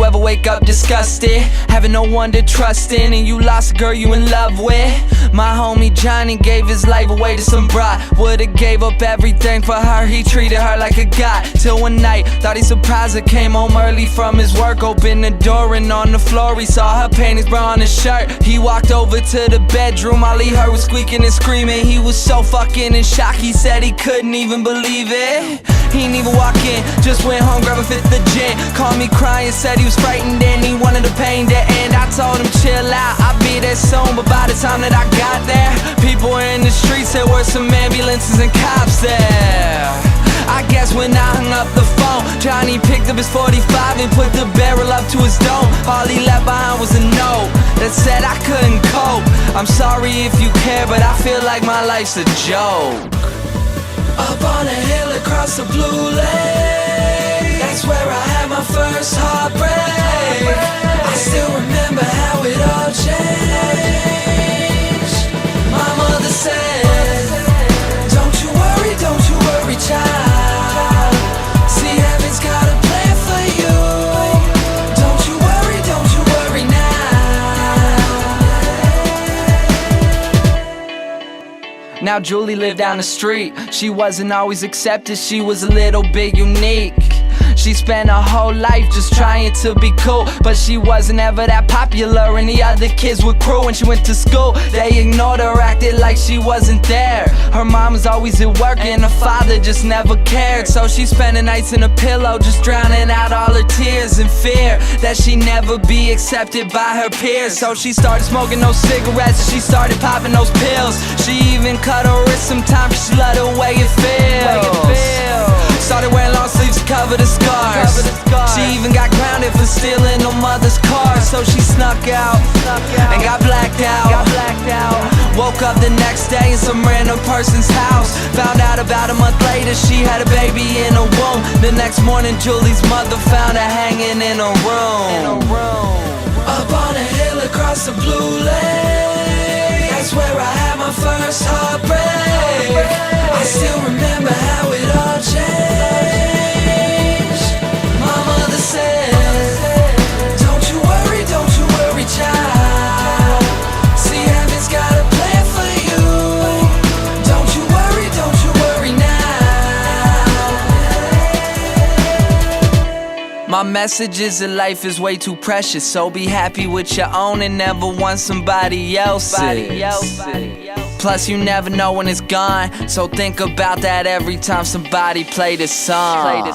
ever wake up disgusted, having no one to trust in, and you lost a girl you in love with? My homie Johnny gave his life away to some bride. Would've gave up everything for her, he treated her like a god. Till one night, thought he surprised her, came home early from his work, opened the door and on the floor he saw her panties, bra on his shirt. He walked over to the bedroom, all he heard was squeaking and screaming. He was so fucking in shock, he said he couldn't even believe it. He didn't even walk in, just went home, grabbed a fifth of gin. Called me crying, said he was frightened and he wanted the pain to end. I told him chill out, I'll be there soon. But by the time that I got there, people were in the streets, there were some ambulances and cops there. I guess when I hung up the phone, Johnny picked up his 45 and put the barrel up to his dome. All he left behind was a note that said I couldn't cope. I'm sorry if you care, but I feel like my life's a joke. Up on a hill across the blue lake, that's where I had my first heartbreak. I still remember how it all changed. My mother said, don't you worry, child. See, heaven's got a plan for you. Don't you worry now. Now Julie lived down the street. She wasn't always accepted, she was a little bit unique. She spent her whole life just trying to be cool, but she wasn't ever that popular and the other kids were cruel. When she went to school, they ignored her, acted like she wasn't there. Her mom was always at work and her father just never cared. So she spent the nights in a pillow, just drowning out all her tears in fear that she'd never be accepted by her peers. So she started smoking those cigarettes and she started popping those pills. She even cut her wrist sometimes cause she loved the way it feels. Started wearing long sleeves to cover the scars. She even got grounded for stealing her mother's car. So she snuck out and got blacked out. Woke up the next day in some random person's house. Found out about a month later she had a baby in her womb. The next morning Julie's mother found her hanging in her room. Up on a hill across the blue lake, that's where I had my first heartbreak. I still remember how it all changed. My mother said, don't you worry, child. See, heaven's got a plan for you. Don't you worry now. My message is that life is way too precious, so be happy with your own and never want somebody else's. Plus you never know when it's gone, so think about that every time somebody play this song.